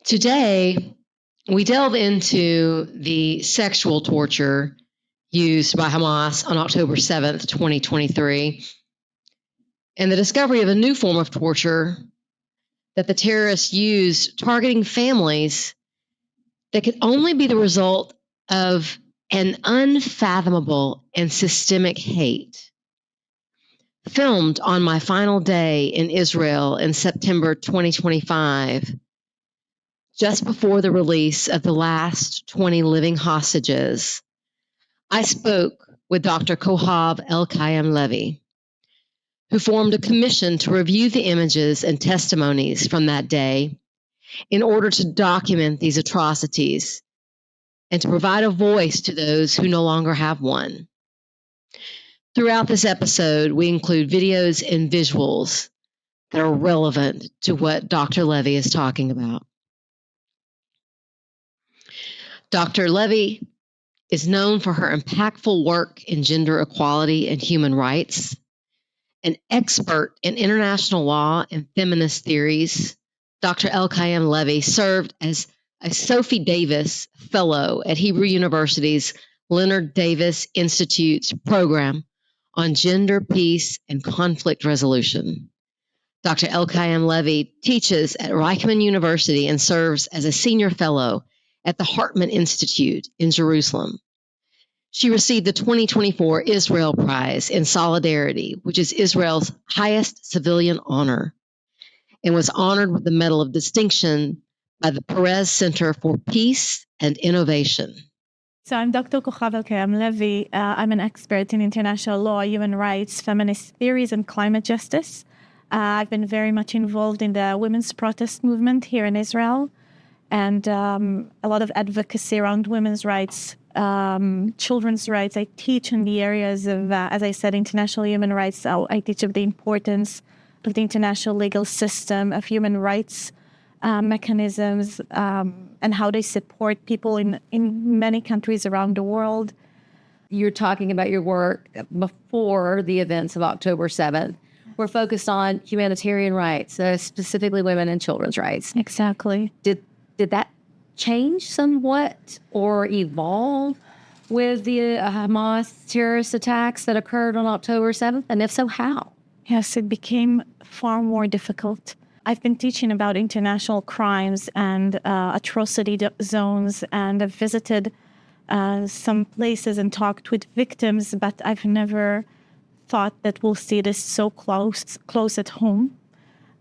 Today, we delve into the sexual torture used by Hamas on October 7th, 2023, and the discovery of a new form of torture that the terrorists used targeting families that could only be the result of an unfathomable and systemic hate. Filmed on my final day in Israel in September 2025, just before the release of the last 20 living hostages, I spoke with Dr. Cochav Elkayem-Levy, who formed a commission to review the images and testimonies from that day in order to document these atrocities and to provide a voice to those who no longer have one. Throughout this episode, we include videos and visuals that are relevant to what Dr. Levy is talking about. Dr. Levy is known for her impactful work in gender equality and human rights, an expert in international law and feminist theories. Dr. Elkayem-Levy served as a Sophie Davis Fellow at Hebrew University's Leonard Davis Institute's program on gender, peace, and conflict resolution. Dr. Elkayem-Levy teaches at Reichman University and serves as a senior fellow at the Hartman Institute in Jerusalem. She received the 2024 Israel Prize in Solidarity, which is Israel's highest civilian honor, and was honored with the Medal of Distinction by the Perez Center for Peace and Innovation. So I'm Dr. Cochav Elkayem-Levy. I'm an expert in international law, human rights, feminist theories, and climate justice. I've been very much involved in the women's protest movement here in Israel, and a lot of advocacy around women's rights, children's rights. I teach in the areas of, as I said, international human rights. I teach of the importance of the international legal system, of human rights mechanisms, and how they support people in many countries around the world. You're talking about your work before the events of October 7th. We're focused on humanitarian rights, specifically women and children's rights. Exactly. Did that change somewhat or evolve with the Hamas terrorist attacks that occurred on October 7th? And if so, how? Yes, it became far more difficult. I've been teaching about international crimes and atrocity zones, and I've visited some places and talked with victims, but I've never thought that we'll see this so close at home.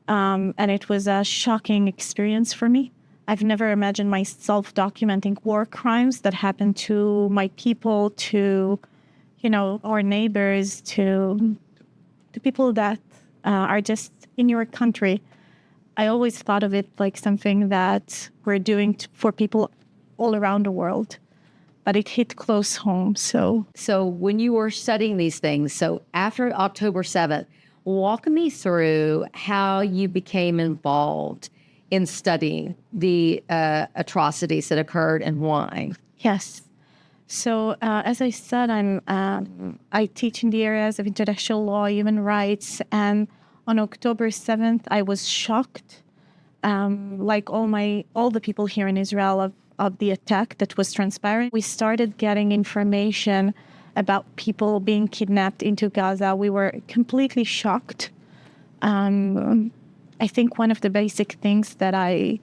And it was a shocking experience for me. I've never imagined myself documenting war crimes that happened to my people, to, our neighbors, to people that are just in your country. I always thought of it like something that we're doing for people all around the world, but it hit close home. So when you were studying these things, so after October 7th, walk me through how you became involved in studying the atrocities that occurred and why. Yes. So as I said, I teach in the areas of international law, human rights, and on October 7th, I was shocked, like all the people here in Israel, of the attack that was transpiring. We started getting information about people being kidnapped into Gaza. We were completely shocked. I think one of the basic things that I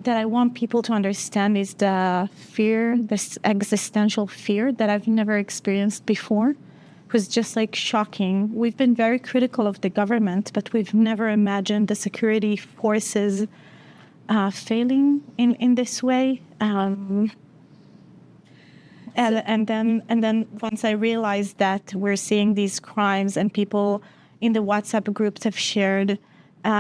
want people to understand is the fear, this existential fear that I've never experienced before. It was just like shocking. We've been very critical of the government, but we've never imagined the security forces failing in this way. And then once I realized that we're seeing these crimes and people in the WhatsApp groups have shared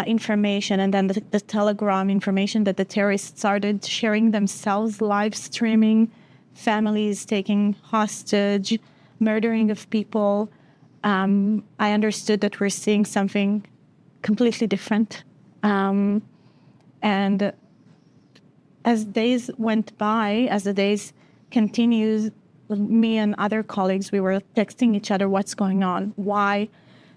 information, and then the Telegram information that the terrorists started sharing themselves, live streaming, families taking hostage, murdering of people, I understood that we're seeing something completely different. And as days went by, as the days continued, me and other colleagues, we were texting each other, what's going on? Why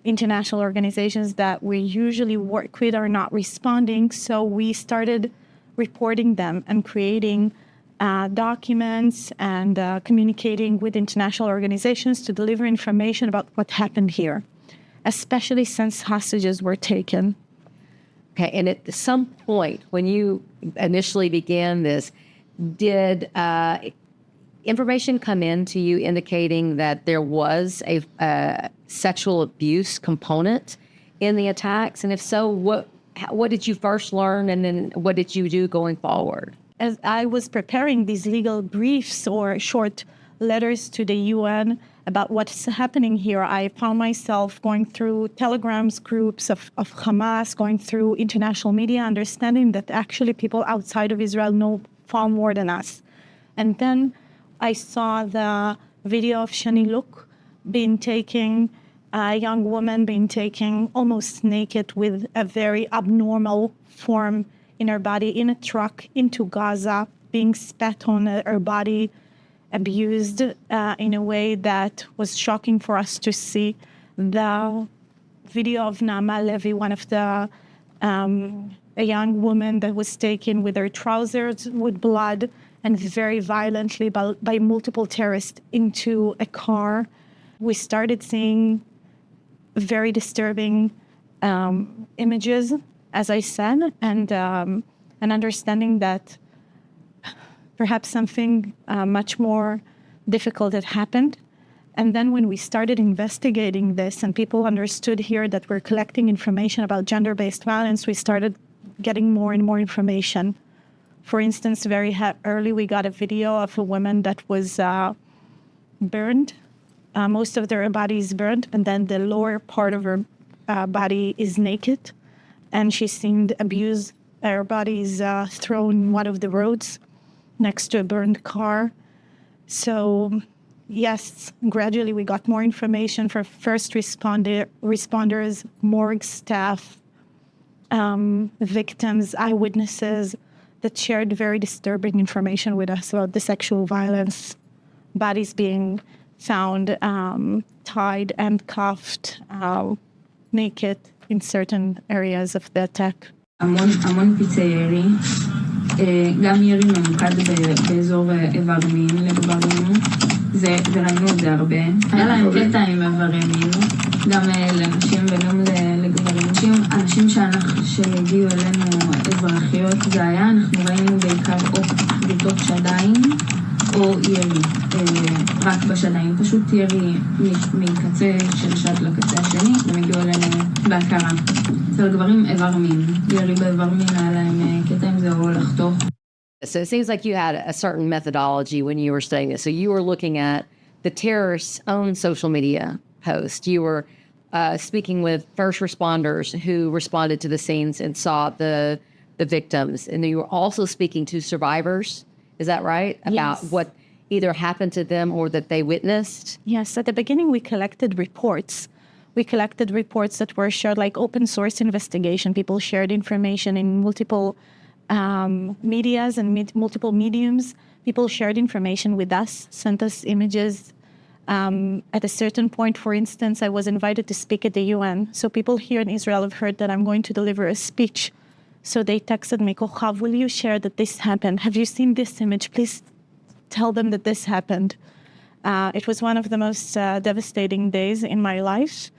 international organizations that we usually work with are not responding. So we started reporting them and creating documents and communicating with international organizations to deliver information about what happened here, especially since hostages were taken. Okay, and at some point when you initially began this, did information come in to you indicating that there was a sexual abuse component in the attacks? And if so, what did you first learn, and then what did you do going forward? As I was preparing these legal briefs or short letters to the UN about what's happening here, I found myself going through telegrams groups of Hamas, going through international media, understanding that actually people outside of Israel know far more than us. And then I saw the video of Shani Look being taken, a young woman being taken almost naked with a very abnormal form in her body in a truck into Gaza, being spat on, her body abused in a way that was shocking for us to see. The video of Naama Levy, one of the a young woman that was taken with her trousers with blood and very violently by multiple terrorists into a car. We started seeing very disturbing images, as I said, and understanding that perhaps something much more difficult had happened. And then when we started investigating this and people understood here that we're collecting information about gender-based violence, we started getting more and more information. For instance, very early, we got a video of a woman that was burned. Most of their body is burned, and then the lower part of her body is naked. And she seemed abused. Her body is thrown in one of the roads next to a burned car. So, yes, gradually we got more information for first responders, morgue staff, victims, eyewitnesses that shared very disturbing information with us about the sexual violence, bodies being found tied and cuffed, naked in certain areas of the attack. המון פיצי ירי, גם ירי ממוקד באזור איבר מין לגברים, וראינו את זה הרבה. היה להם קטע עם איברי מין, גם לנשים וגם לגברים. אנשים שהגיעו אלינו אזרחיות, זה היה, אנחנו ראינו בעיקר או בתוך שדיים או ירי, רק בשדיים, פשוט ירי מקצה של שד לקצה השני, הם הגיעו אלינו בהכרה. אצל גברים איבר מין, ירי באיבר מין היה להם קטע עם זה או לחתוך. So it seems like you had a certain methodology when you were studying this. So you were looking at the terrorists' own social media posts. You were speaking with first responders who responded to the scenes and saw the victims. And you were also speaking to survivors. Is that right? About Yes. what either happened to them or that they witnessed? Yes, at the beginning we collected reports. We collected reports that were shared, like open source investigation. People shared information in multiple medias and multiple mediums. People shared information with us, sent us images. At a certain point, for instance, I was invited to speak at the UN. So people here in Israel have heard that I'm going to deliver a speech. So they texted me, Cochav, will you share that this happened? Have you seen this image? Please tell them that this happened. It was one of the most devastating days in my life.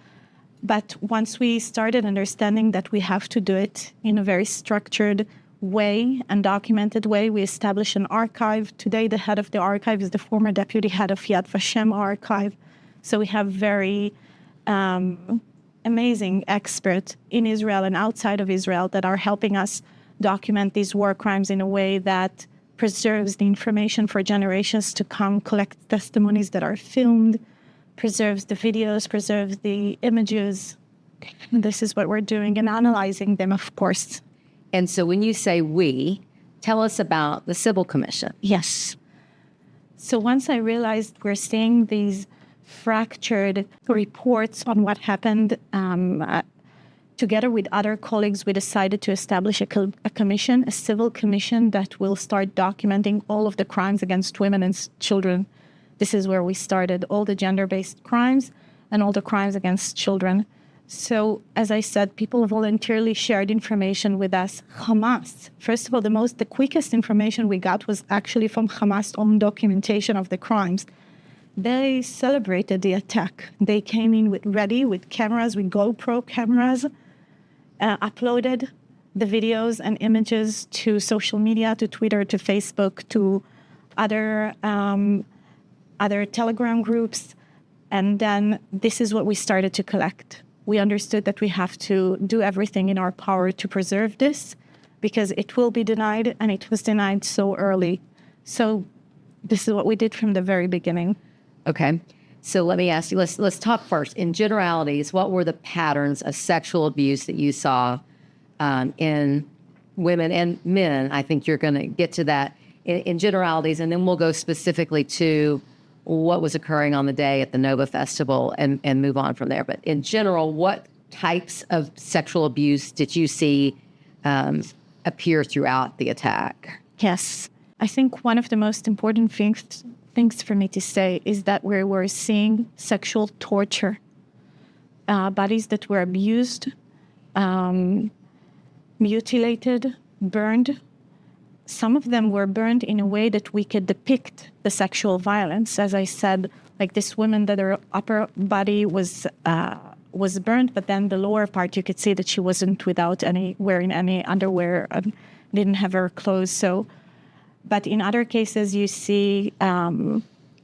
But once we started understanding that we have to do it in a very structured way and documented way, we established an archive. Today, the head of the archive is the former deputy head of Yad Vashem archive. So we have very amazing experts in Israel and outside of Israel that are helping us document these war crimes in a way that preserves the information for generations to come, collect testimonies that are filmed, preserves the videos, preserves the images. And this is what we're doing and analyzing them, of course. And so when you say we, tell us about the Civil Commission. Yes. So once I realized we're seeing these fractured reports on what happened, together with other colleagues, we decided to establish a commission, a civil commission that will start documenting all of the crimes against women and children. This is where we started, all the gender-based crimes and all the crimes against children. So, as I said, people voluntarily shared information with us. Hamas, first of all, the quickest information we got was actually from Hamas' own documentation of the crimes. They celebrated the attack. They came in with cameras, with GoPro cameras, uploaded the videos and images to social media, to Twitter, to Facebook, to other Telegram groups. And then this is what we started to collect. We understood that we have to do everything in our power to preserve this because it will be denied, and it was denied so early. So this is what we did from the very beginning. Okay. So let me ask you, let's talk first. In generalities, what were the patterns of sexual abuse that you saw in women and men? I think you're going to get to that in generalities, and then we'll go specifically to what was occurring on the day at the Nova Festival and move on from there. But in general, what types of sexual abuse did you see appear throughout the attack? Yes. I think one of the most important things for me to say is that we were seeing sexual torture, bodies that were abused, mutilated, burned. Some of them were burned in a way that we could depict the sexual violence. As I said, like this woman, that her upper body was burned, but then the lower part, you could see that she wasn't wearing any underwear and didn't have her clothes. So, but in other cases, you see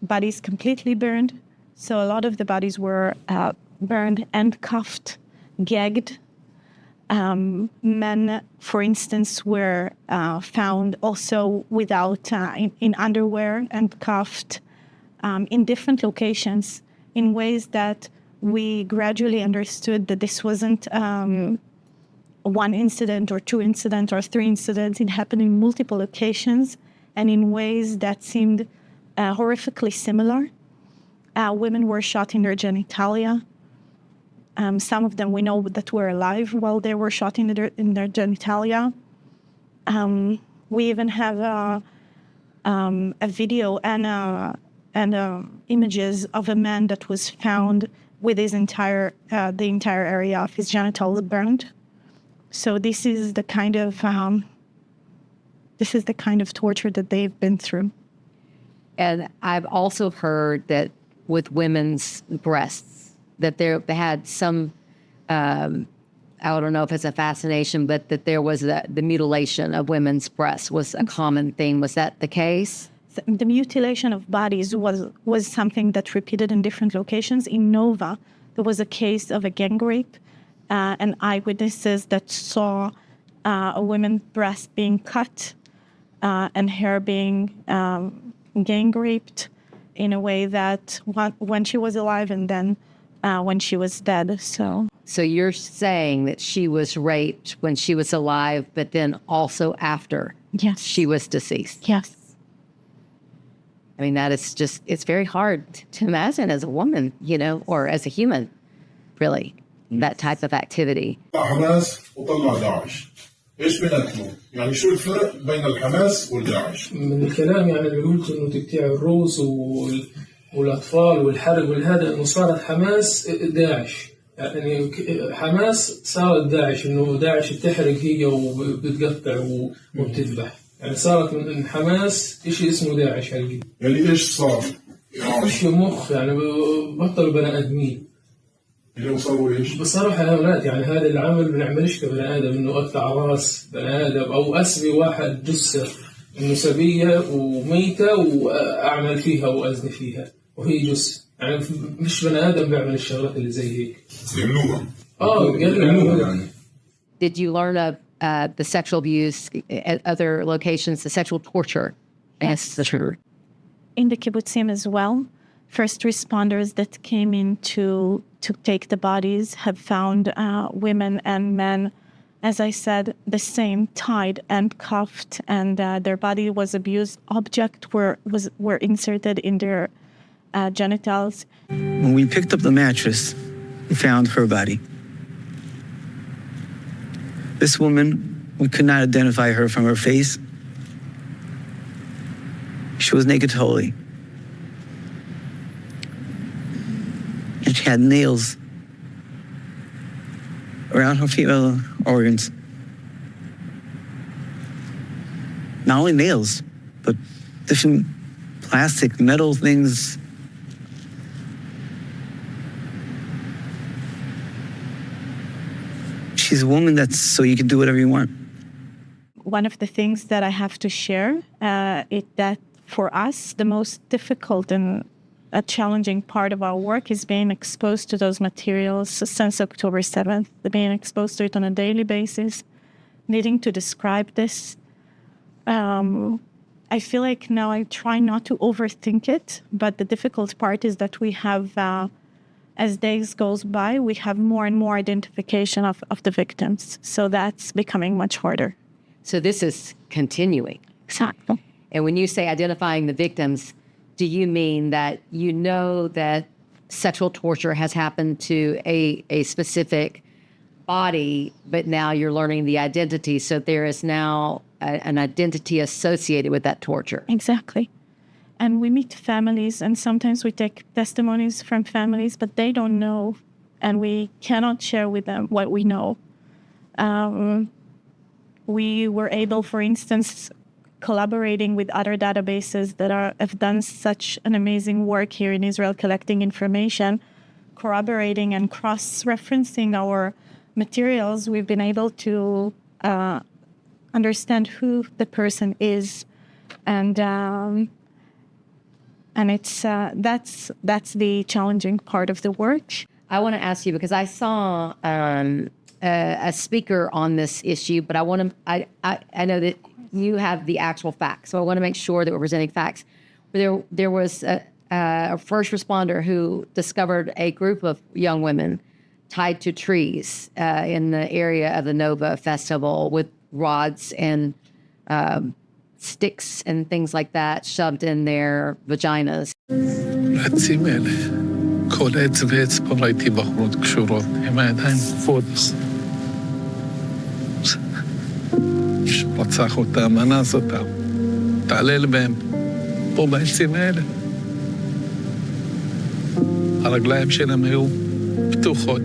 bodies completely burned. So a lot of the bodies were burned and cuffed, gagged. Men, for instance, were found also without in underwear and cuffed in different locations in ways that we gradually understood that this wasn't one incident or two incidents or three incidents. It happened in multiple locations and in ways that seemed horrifically similar. Women were shot in their genitalia. Some of them we know that were alive while they were shot in their genitalia. We even have a video and images of a man that was found with his the entire area of his genitals burned. So this is the kind of torture that they've been through. And I've also heard that with women's breasts, that they had some, I don't know if it's a fascination, but that there was the mutilation of women's breasts was a common thing. Was that the case? The mutilation of bodies was something that repeated in different locations. In Nova, there was a case of a gang rape, and eyewitnesses that saw a woman's breast being cut and her being gang raped in a way that when she was alive and then when she was dead. So you're saying that she was raped when she was alive, but then also after she was deceased? Yes. I mean, that is just, it's very hard to imagine as a woman, or as a human, really, that type of activity. حماس وطلع داعش. ايش بيناتهم؟ يعني شو الفرق بين الحماس والداعش؟ من الكلام يعني اللي قلت انه تقطيع الرؤوس والاطفال والحرق والهذا انه صارت حماس داعش. يعني حماس صارت داعش، انه داعش بتحرق هي وبتقطع وبتذبح. يعني صارت من حماس شيء اسمه داعش هالقد. يعني ايش صار؟ مش مخ، يعني بطلوا بني ادمين. اللي صاروا ايش؟ صاروا حيوانات. يعني هذا العمل بنعملش كبني ادم، انه اقطع راس بني ادم او اسوي واحد جثه انه سبيه وميته واعمل فيها وازني فيها وهي جثه. يعني مش بني ادم بيعمل الشغلات اللي زي هيك. يعملوها. يعملوها يعني. Did you learn of the sexual abuse at other locations, the sexual torture? Yes, the truth. In the kibbutzim as well, first responders that came in to take the bodies have found women and men, as I said, the same, tied and cuffed, and their body was abused. Objects were inserted in their genitals. When we picked up the mattress, we found her body. This woman, we could not identify her from her face. She was naked totally. And she had nails around her female organs. Not only nails, but different plastic, metal things. She's a woman that's so you can do whatever you want. One of the things that I have to share is that for us, the most difficult and a challenging part of our work is being exposed to those materials since October 7th, being exposed to it on a daily basis, needing to describe this. I feel like now I try not to overthink it, but the difficult part is that we have, as days goes by, we have more and more identification of the victims. So that's becoming much harder. So this is continuing. Exactly. And when you say identifying the victims, do you mean that you know that sexual torture has happened to a specific body, but now you're learning the identity, so there is now an identity associated with that torture? Exactly. And we meet families, and sometimes we take testimonies from families, but they don't know, and we cannot share with them what we know. We were able, for instance, collaborating with other databases that have done such an amazing work here in Israel, collecting information, corroborating and cross-referencing our materials. We've been able to understand who the person is, and it's that's the challenging part of the work. I want to ask you, because I saw a speaker on this issue, but I know that you have the actual facts, so I want to make sure that we're presenting facts. There was a first responder who discovered a group of young women tied to trees in the area of the Nova Festival with rods and sticks and things like that shoved in their vaginas. העצים האלה, כל עץ ועץ פה ראיתי בחורות קשורות, עם הידיים כפות. רצח אותם, אנס אותם, תעלל בהם, פה בעצים האלה. הרגליים שלהם היו פתוחות.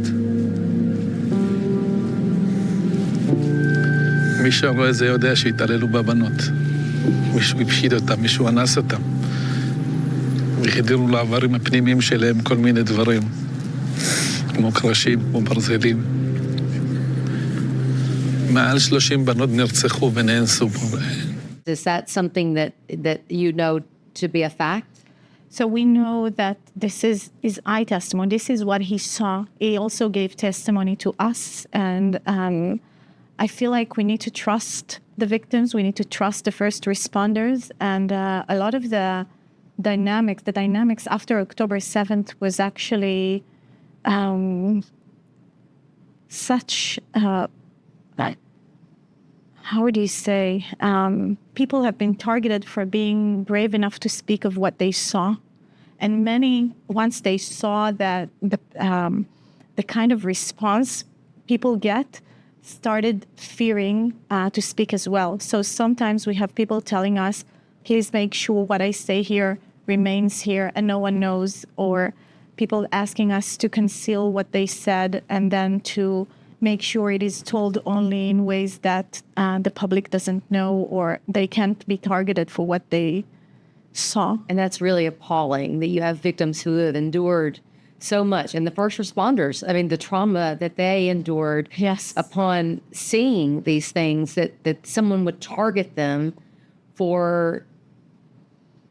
מי שרואה זה יודע שהתעללו בבנות. מישהו הפשיד אותם, מישהו אנס אותם. והחדירו לעברים הפנימיים שלהם כל מיני דברים, כמו קרשים, כמו ברזלים. מעל 30 בנות נרצחו ונאנסו פה. Is that something that you know to be a fact? So we know that this is his eye testimony. This is what he saw. He also gave testimony to us, and I feel like we need to trust the victims. We need to trust the first responders, and a lot of the dynamics after October 7th was actually such. How would you say? People have been targeted for being brave enough to speak of what they saw, and many, once they saw that the kind of response people get, started fearing to speak as well. So sometimes we have people telling us, please make sure what I say here remains here and no one knows, or people asking us to conceal what they said and then to make sure it is told only in ways that the public doesn't know, or they can't be targeted for what they saw. And that's really appalling that you have victims who have endured so much. And the first responders, I mean, the trauma that they endured upon seeing these things, that someone would target them for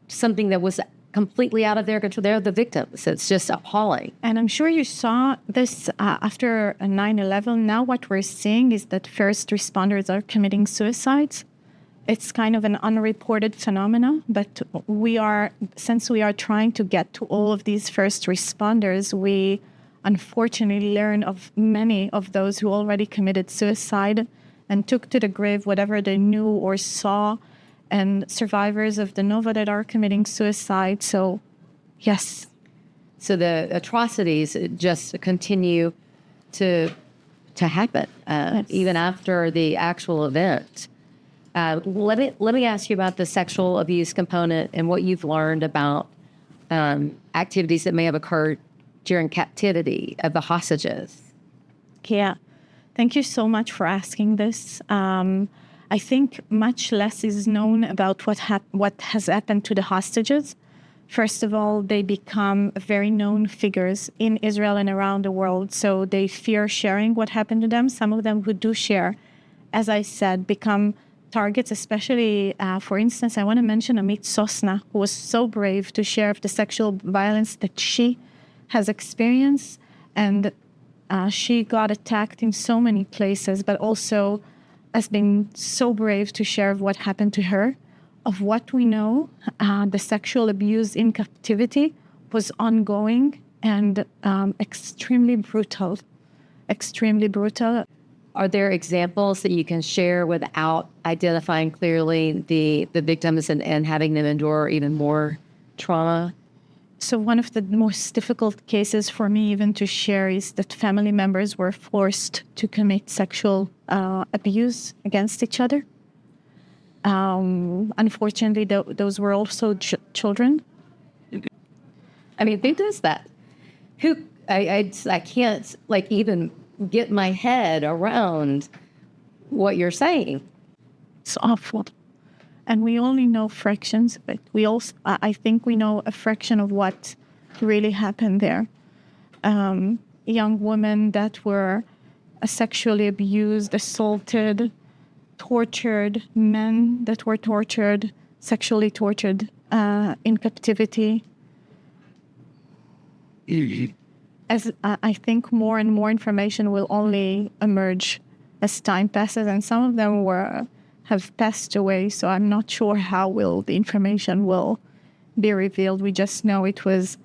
something that was completely out of their control. They're the victims. It's just appalling. And I'm sure you saw this after 9/11. Now what we're seeing is that first responders are committing suicides. It's kind of an unreported phenomena, but since we are trying to get to all of these first responders, we unfortunately learn of many of those who already committed suicide and took to the grave whatever they knew or saw, and survivors of the Nova that are committing suicide. So, yes. So the atrocities just continue to happen even after the actual event. Let me ask you about the sexual abuse component and what you've learned about activities that may have occurred during captivity of the hostages. Yeah. Thank you so much for asking this. I think much less is known about what has happened to the hostages. First of all, they become very known figures in Israel and around the world, so they fear sharing what happened to them. Some of them who do share, as I said, become targets, especially, for instance, I want to mention Amit Sosna, who was so brave to share of the sexual violence that she has experienced, and she got attacked in so many places, but also has been so brave to share of what happened to her. Of what we know, the sexual abuse in captivity was ongoing and extremely brutal. Extremely brutal. Are there examples that you can share without identifying clearly the victims and having them endure even more trauma? So one of the most difficult cases for me even to share is that family members were forced to commit sexual abuse against each other. Unfortunately, those were also children. I mean, who does that? I can't even get my head around what you're saying. It's awful. And we only know fractions of it. I think we know a fraction of what really happened there. Young women that were sexually abused, assaulted, tortured, men that were tortured, sexually tortured in captivity. As I think more and more information will only emerge as time passes, and some of them have passed away, so I'm not sure how the information will be revealed. We just know it was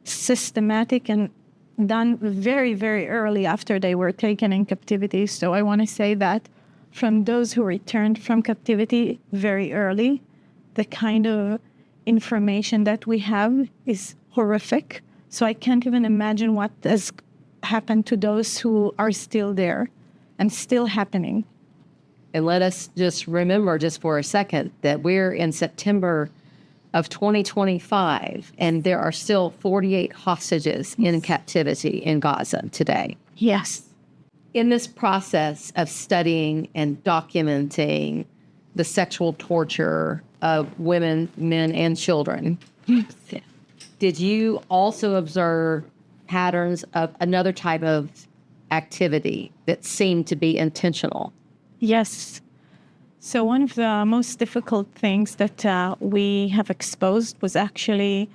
systematic and done very, very early after they were taken in captivity. So I want to say that from those who returned from captivity very early, the kind of information that we have is horrific. So I can't even imagine what has happened to those who are still there and still happening. And let us just remember just for a second that we're in September of 2025, and there are still 48 hostages in captivity in Gaza today. Yes. In this process of studying and documenting the sexual torture of women, men, and children, did you also observe patterns of another type of activity that seemed to be intentional? Yes. So one of the most difficult things that we have exposed was actually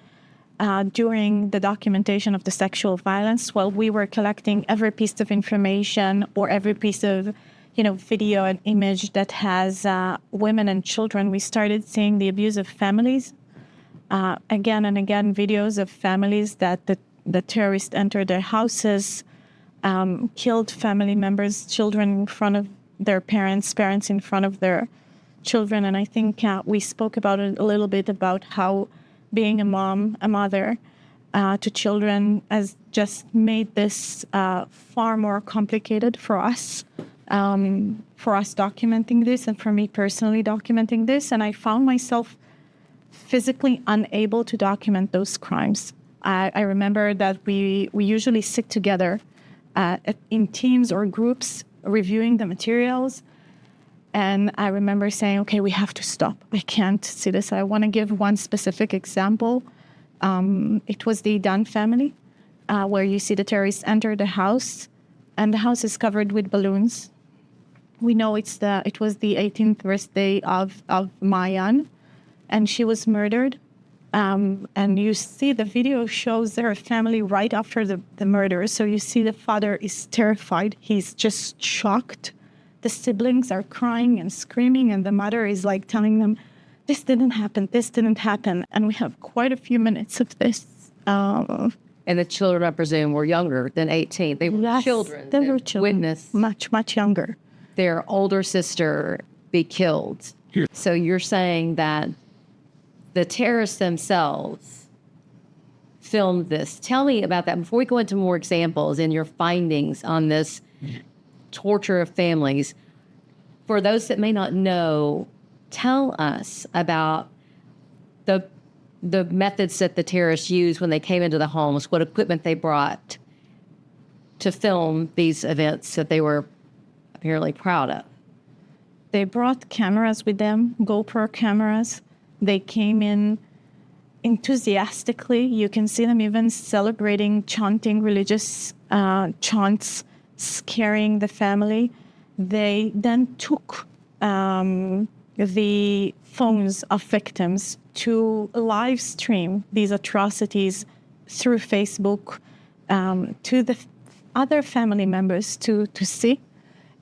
during the documentation of the sexual violence. While we were collecting every piece of information or every piece of, video and image that has women and children, we started seeing the abuse of families. Again and again, videos of families that the terrorists entered their houses, killed family members, children in front of their parents in front of their children. And I think we spoke about it a little bit about how being a mother to children has just made this far more complicated for us documenting this, and for me personally documenting this. And I found myself physically unable to document those crimes. I remember that we usually sit together in teams or groups reviewing the materials. And I remember saying, okay, we have to stop. I can't see this. I want to give one specific example. It was the Dunn family, where you see the terrorists enter the house, and the house is covered with balloons. We know it was the 18th birthday of Mayan, and she was murdered. And you see the video shows their family right after the murder. So you see the father is terrified. He's just shocked. The siblings are crying and screaming, and the mother is telling them, this didn't happen. And we have quite a few minutes of this. And the children, I presume, were younger than 18. They were children. They were children. Witnessed much, much younger. Their older sister be killed. So you're saying that the terrorists themselves filmed this. Tell me about that before we go into more examples and your findings on this torture of families. For those that may not know, tell us about the methods that the terrorists used when they came into the homes, what equipment they brought to film these events that they were apparently proud of. They brought cameras with them, GoPro cameras. They came in enthusiastically. You can see them even celebrating, chanting religious chants, scaring the family. They then took the phones of victims to live stream these atrocities through Facebook to the other family members to see.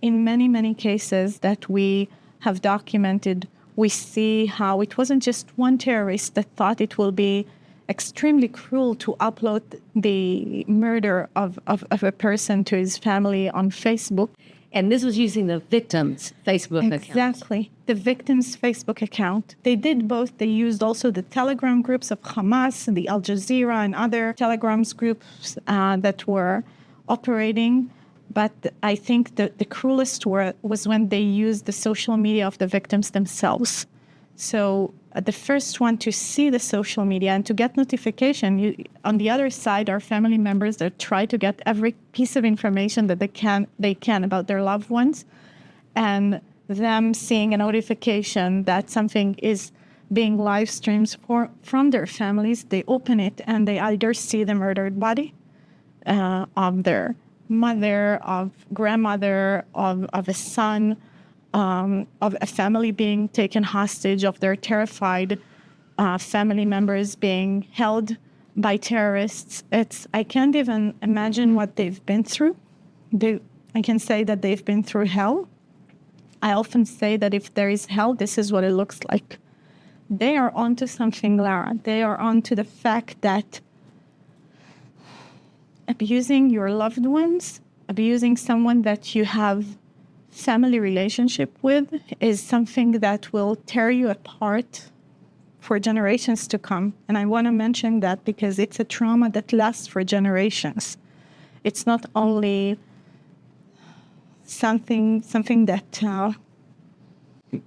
In many, many cases that we have documented, we see how it wasn't just one terrorist that thought it will be extremely cruel to upload the murder of a person to his family on Facebook. And this was using the victim's Facebook account. Exactly. The victim's Facebook account. They did both. They used also the Telegram groups of Hamas and the Al Jazeera and other Telegrams groups that were operating. But I think the cruelest was when they used the social media of the victims themselves. So the first one to see the social media and to get notification, on the other side are family members that try to get every piece of information that they can about their loved ones, and them seeing a notification that something is being live streamed from their families, they open it and they either see the murdered body of their mother, of grandmother, of a son, of a family being taken hostage, of their terrified family members being held by terrorists. I can't even imagine what they've been through. I can say that they've been through hell. I often say that if there is hell, this is what it looks like. They are onto something, Lara. They are onto the fact that abusing your loved ones, abusing someone that you have family relationship with, is something that will tear you apart for generations to come. And I want to mention that because it's a trauma that lasts for generations. It's not only something that...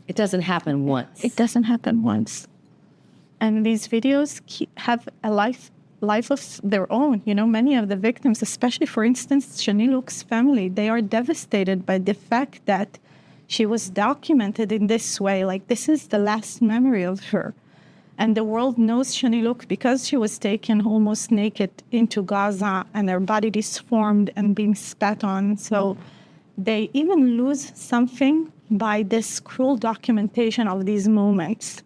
it doesn't happen once. It doesn't happen once. And these videos have a life of their own. You know, many of the victims, especially, for instance, Shaniluk's family, they are devastated by the fact that she was documented in this way. Like, this is the last memory of her. And the world knows Shaniluk because she was taken almost naked into Gaza and her body disformed and being spat on. So they even lose something by this cruel documentation of these moments.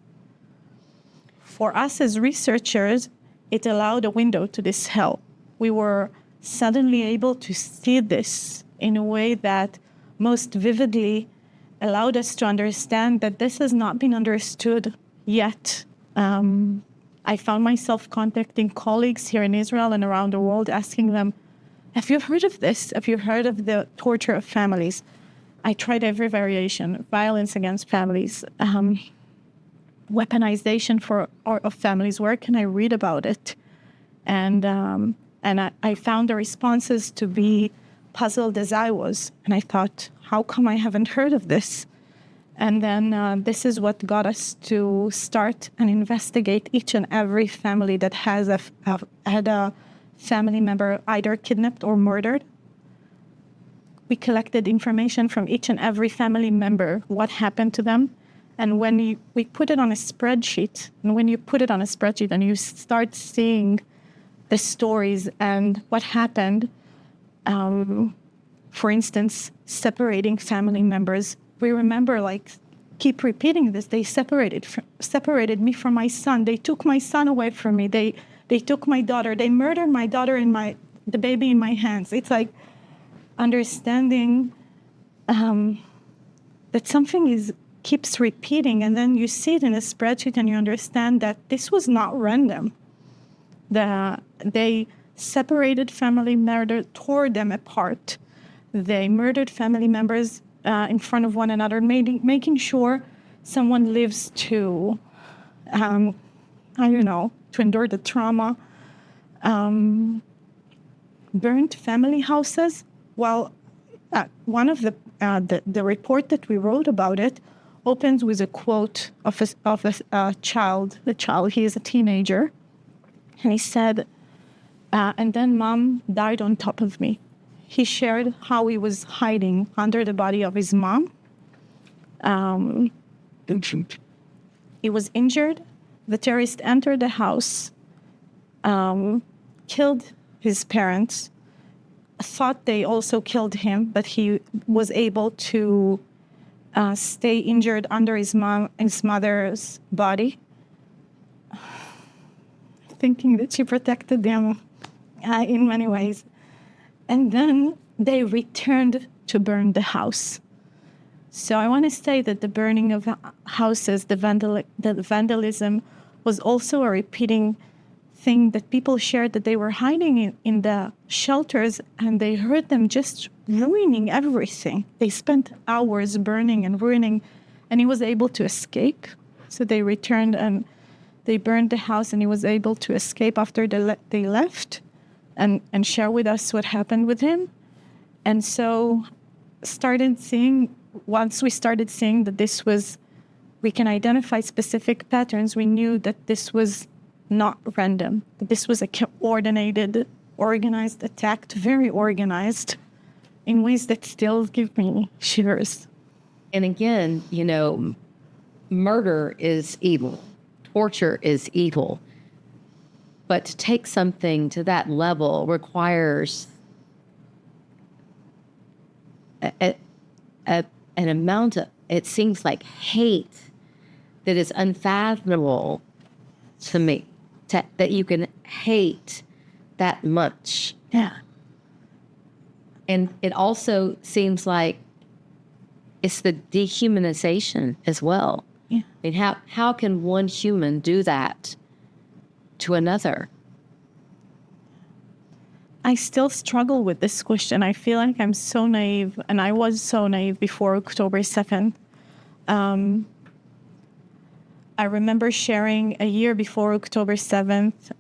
For us as researchers, it allowed a window to this hell. We were suddenly able to see this in a way that most vividly allowed us to understand that this has not been understood yet. I found myself contacting colleagues here in Israel and around the world, asking them, have you heard of this? Have you heard of the torture of families? I tried every variation: violence against families, weaponization of families. Where can I read about it? And I found the responses to be puzzled as I was. And I thought, how come I haven't heard of this? And then this is what got us to start and investigate each and every family that has had a family member either kidnapped or murdered. We collected information from each and every family member, what happened to them. And when we put it on a spreadsheet, and when you put it on a spreadsheet and you start seeing the stories and what happened, for instance, separating family members, we remember, keep repeating this. They separated me from my son. They took my son away from me. They took my daughter. They murdered my daughter and the baby in my hands. It's like understanding that something keeps repeating, and then you see it in a spreadsheet and you understand that this was not random. They separated family members, tore them apart. They murdered family members in front of one another, making sure someone lives to endure the trauma. Burnt family houses. Well, one of the report that we wrote about it opens with a quote of a child. The child, he is a teenager, and he said, and then mom died on top of me. he shared how he was hiding under the body of his mom. He was injured. The terrorist entered the house, killed his parents, thought they also killed him, but he was able to stay injured under his mother's body, thinking that she protected them in many ways. And then they returned to burn the house. So I want to say that the burning of houses, the vandalism, was also a repeating thing that people shared, that they were hiding in the shelters and they heard them just ruining everything. They spent hours burning and ruining, and he was able to escape. So they returned and they burned the house, and he was able to escape after they left and share with us what happened with him. And so once we started seeing that we can identify specific patterns, we knew that this was not random, that this was a coordinated, organized attack, very organized, in ways that still give me shivers. And again, murder is evil. Torture is evil. But to take something to that level requires an amount of, it seems like, hate that is unfathomable to me, that you can hate that much. Yeah. And it also seems like it's the dehumanization as well. Yeah. I mean, how can one human do that to another? I still struggle with this question. I feel like I'm so naive, and I was so naive before October 7th. I remember sharing a year before October 7th,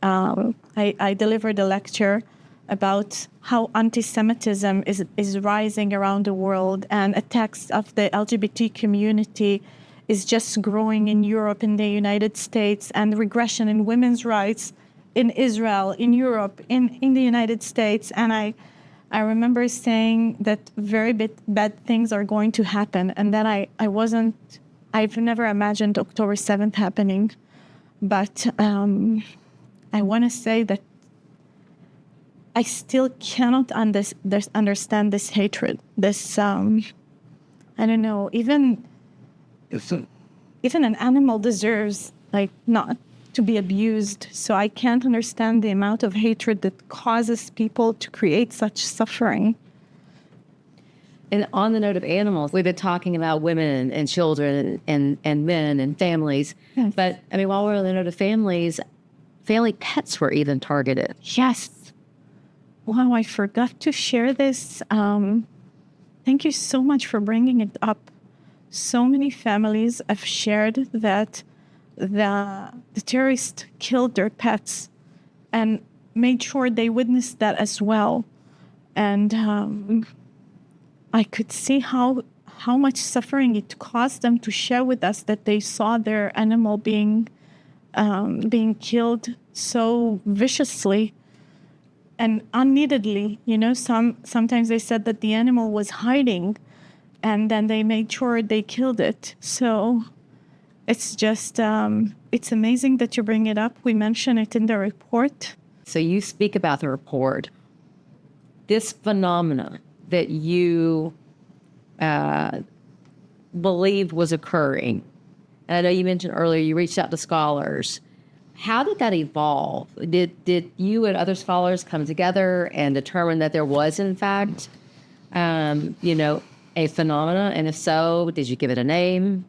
I delivered a lecture about how anti-Semitism is rising around the world, and attacks of the LGBT community is just growing in Europe, in the United States, and regression in women's rights in Israel, in Europe, in the United States. And I remember saying that very bad things are going to happen. And then I've never imagined October 7th happening. But I want to say that I still cannot understand this hatred, this, I don't know, even an animal deserves, not to be abused. So I can't understand the amount of hatred that causes people to create such suffering. And on the note of animals, we've been talking about women and children and men and families. Yes. But, while we're on the note of families, family pets were even targeted. Yes. Wow, I forgot to share this. Thank you so much for bringing it up. So many families have shared that the terrorists killed their pets and made sure they witnessed that as well. And I could see how much suffering it caused them to share with us that they saw their animal being killed so viciously and unneededly. Sometimes they said that the animal was hiding, and then they made sure they killed it. So it's just, it's amazing that you bring it up. We mention it in the report. So you speak about the report. This phenomena that you believed was occurring, and I know you mentioned earlier you reached out to scholars. How did that evolve? Did you and other scholars come together and determine that there was, in fact, a phenomena? And if so, did you give it a name?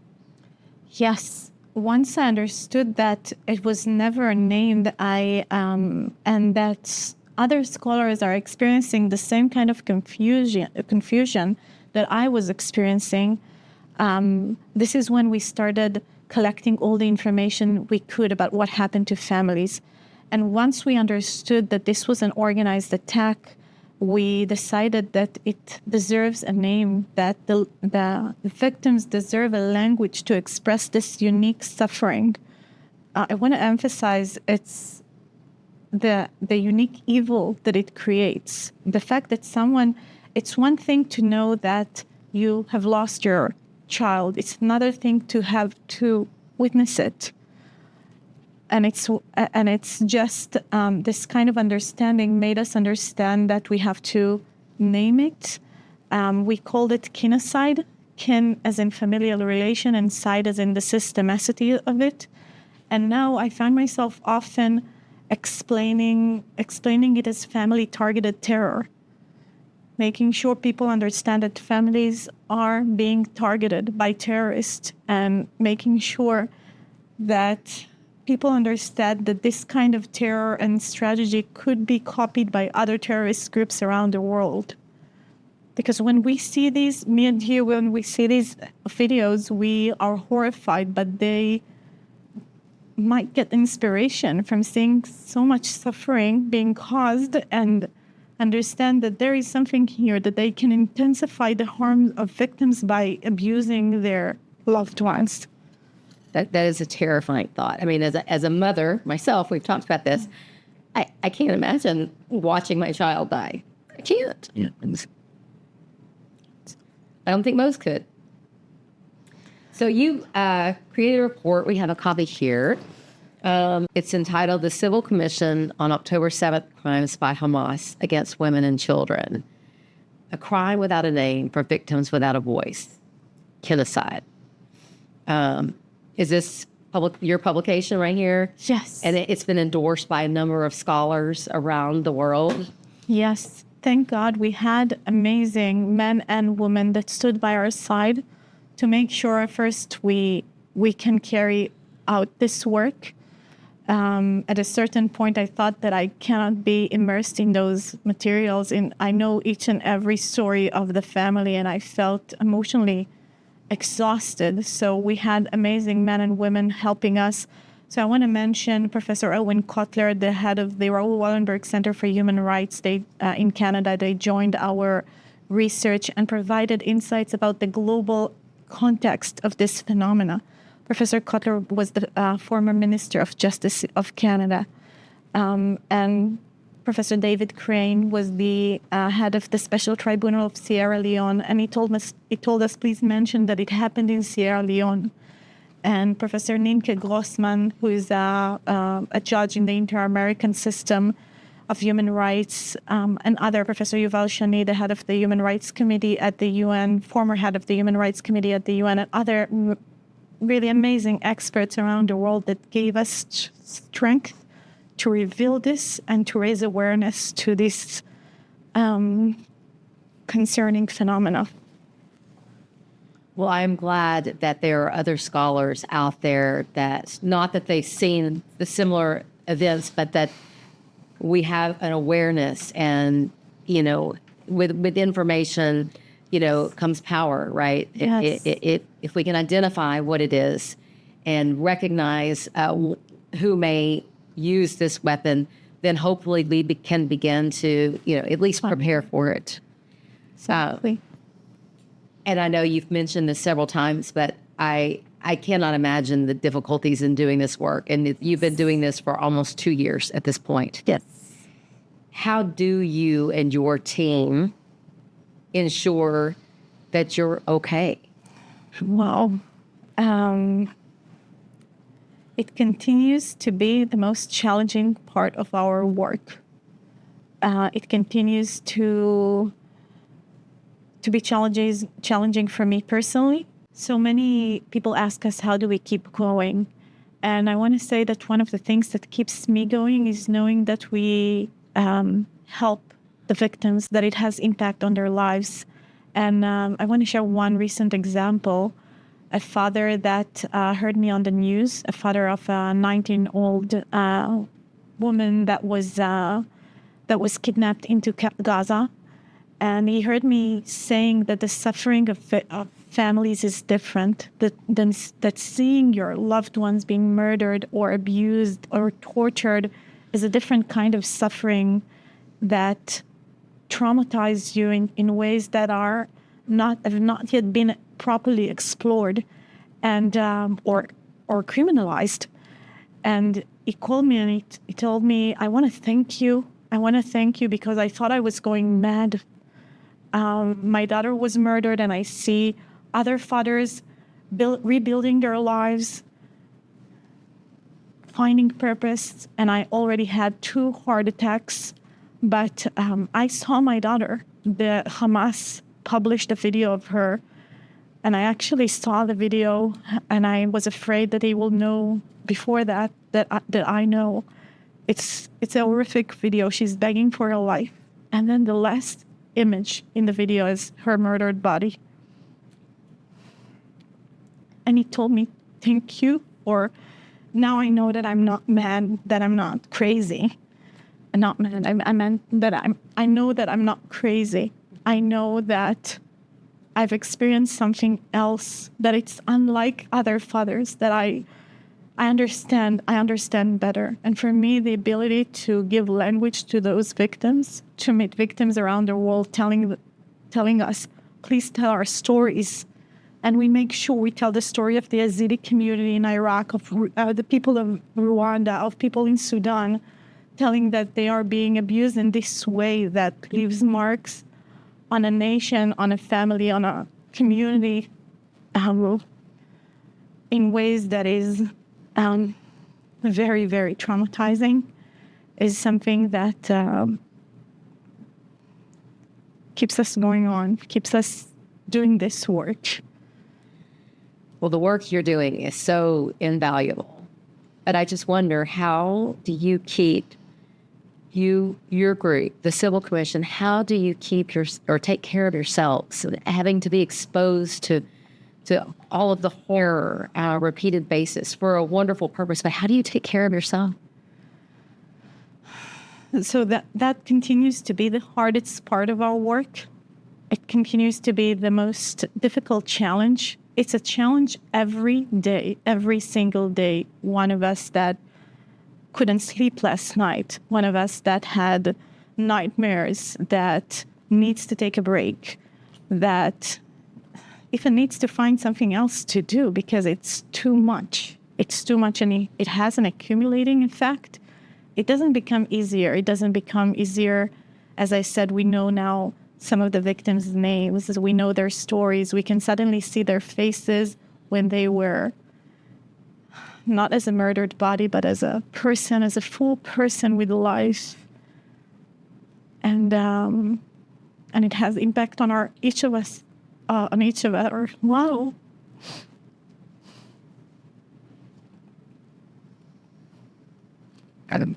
Yes. Once I understood that it was never named, and that other scholars are experiencing the same kind of confusion that I was experiencing, this is when we started collecting all the information we could about what happened to families. And once we understood that this was an organized attack, we decided that it deserves a name, that the victims deserve a language to express this unique suffering. I want to emphasize the unique evil that it creates. The fact that it's one thing to know that you have lost your child. It's another thing to have to witness it. And it's just this kind of understanding made us understand that we have to name it. We called it kinocide, kin as in familial relation and side as in the systemicity of it. And now I find myself often explaining it as family-targeted terror, making sure people understand that families are being targeted by terrorists, and making sure that people understand that this kind of terror and strategy could be copied by other terrorist groups around the world. Because when we see these, me and you, when we see these videos, we are horrified, but they might get inspiration from seeing so much suffering being caused and understand that there is something here that they can intensify the harm of victims by abusing their loved ones. That is a terrifying thought. I mean, as a mother myself, we've talked about this. I can't imagine watching my child die. I can't. Yeah. I don't think most could. So you created a report. We have a copy here. It's entitled The Civil Commission on October 7th Crimes by Hamas Against Women and Children. A crime without a name for victims without a voice. Kinocide. Is this your publication right here? Yes. And it's been endorsed by a number of scholars around the world. Yes. Thank God we had amazing men and women that stood by our side to make sure first we can carry out this work. At a certain point, I thought that I cannot be immersed in those materials. I know each and every story of the family, and I felt emotionally exhausted. So we had amazing men and women helping us. So I want to mention Professor Owen Kotler, the head of the Raoul Wallenberg Center for Human Rights in Canada. They joined our research and provided insights about the global context of this phenomena. Professor Kotler was the former Minister of Justice of Canada. And Professor David Crane was the head of the Special Tribunal of Sierra Leone. And he told us, please mention that it happened in Sierra Leone. And Professor Nienke Grossman, who is a judge in the Inter-American System of Human Rights, and other, Professor Yuval Shani, the head of the Human Rights Committee at the UN, former head of the Human Rights Committee at the UN, and other really amazing experts around the world that gave us strength to reveal this and to raise awareness to this concerning phenomena. Well, I'm glad that there are other scholars out there that, not that they've seen the similar events, but that we have an awareness, and, with information, comes power, right? Yes. If we can identify what it is and recognize who may use this weapon, then hopefully we can begin to, at least prepare for it. Exactly. And I know you've mentioned this several times, but I cannot imagine the difficulties in doing this work. And you've been doing this for almost 2 years at this point. Yes. How do you and your team ensure that you're okay? Well, it continues to be the most challenging part of our work. It continues to be challenging for me personally. So many people ask us, how do we keep going? And I want to say that one of the things that keeps me going is knowing that we help the victims, that it has impact on their lives. And I want to share one recent example. A father that heard me on the news, a father of a 19-year-old woman that was kidnapped into Gaza. And he heard me saying that the suffering of families is different, that seeing your loved ones being murdered or abused or tortured is a different kind of suffering that traumatize you in ways that have not yet been properly explored and or criminalized. And he called me and he told me, I want to thank you. I want to thank you because I thought I was going mad. My daughter was murdered, and I see other fathers rebuilding their lives, finding purpose, and I already had 2 heart attacks. But I saw my daughter. The Hamas published a video of her, and I actually saw the video, and I was afraid that they will know before that I know. It's a horrific video. She's begging for her life. And then the last image in the video is her murdered body. And he told me, thank you, or now I know that I'm not mad, that I'm not crazy. Not mad, I meant that I know that I'm not crazy. I know that I've experienced something else, that it's unlike other fathers, that I understand better. And for me, the ability to give language to those victims, to meet victims around the world telling us, please tell our stories. And we make sure we tell the story of the Yazidi community in Iraq, of the people of Rwanda, of people in Sudan, telling that they are being abused in this way that leaves marks on a nation, on a family, on a community, in ways that is very, very traumatizing, is something that keeps us going on, keeps us doing this work. Well, the work you're doing is so invaluable. But I just wonder, how do you keep your group, the Civil Commission, how do you keep take care of yourselves, having to be exposed to all of the horror on a repeated basis for a wonderful purpose, but how do you take care of yourself? So that continues to be the hardest part of our work. It continues to be the most difficult challenge. It's a challenge every day, every single day. One of us that couldn't sleep last night, one of us that had nightmares, that needs to take a break, that even needs to find something else to do because it's too much. It's too much, and it has an accumulating effect. It doesn't become easier. It doesn't become easier. As I said, we know now some of the victims' names. We know their stories. We can suddenly see their faces when they were not as a murdered body, but as a person, as a full person with life. And it has impact on each of us, on each of our, wow. Adam.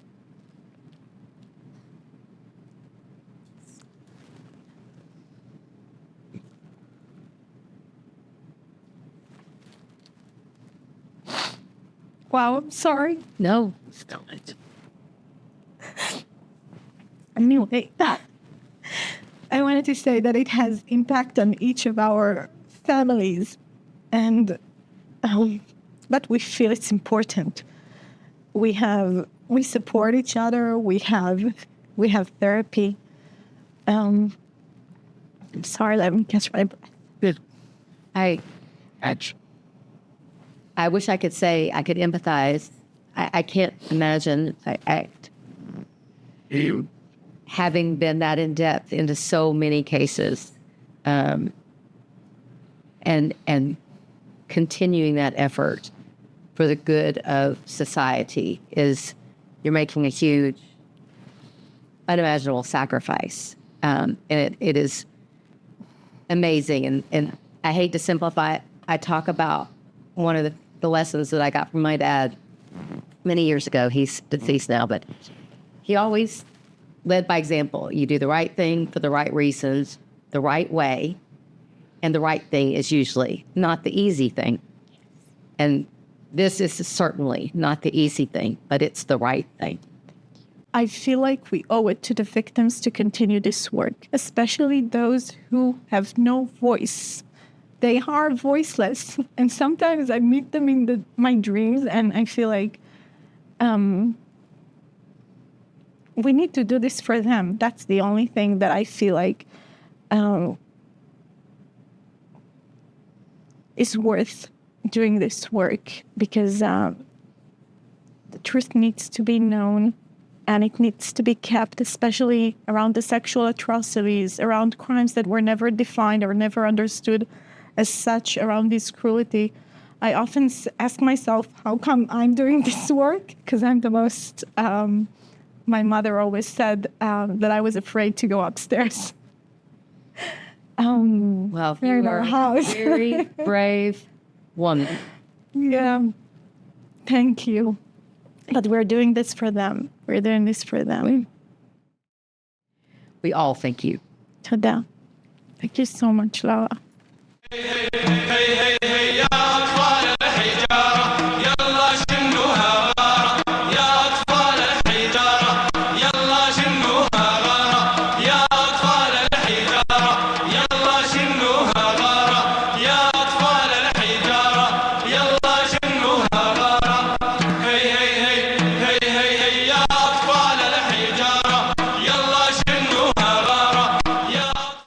Wow, I'm sorry. No. Stop it. Anyway, I wanted to say that it has impact on each of our families, and but we feel it's important. We support each other. We have therapy. I'm sorry, let me catch my breath. Good. I wish I could say I could empathize. I can't imagine having been that in depth into so many cases, and continuing that effort for the good of society you're making a huge, unimaginable sacrifice. And it is amazing. And I hate to simplify it. I talk about one of the lessons that I got from my dad many years ago. He's deceased now, but he always led by example. You do the right thing for the right reasons, the right way, and the right thing is usually not the easy thing. And this is certainly not the easy thing, but it's the right thing. I feel like we owe it to the victims to continue this work, especially those who have no voice. They are voiceless, and sometimes I meet them in my dreams, and I feel like we need to do this for them. That's the only thing that I feel like is worth doing this work, because the truth needs to be known and it needs to be kept, especially around the sexual atrocities, around crimes that were never defined or never understood as such, around this cruelty. I often ask myself, how come I'm doing this work? Because I'm the most, my mother always said that I was afraid to go upstairs. Well, They're in you our are house. a very brave woman. Yeah, thank you. But we're doing this for them. We're doing this for them. We all thank you. Tada. Thank you so much, Lara. Hey, hey, hey, hey, hey,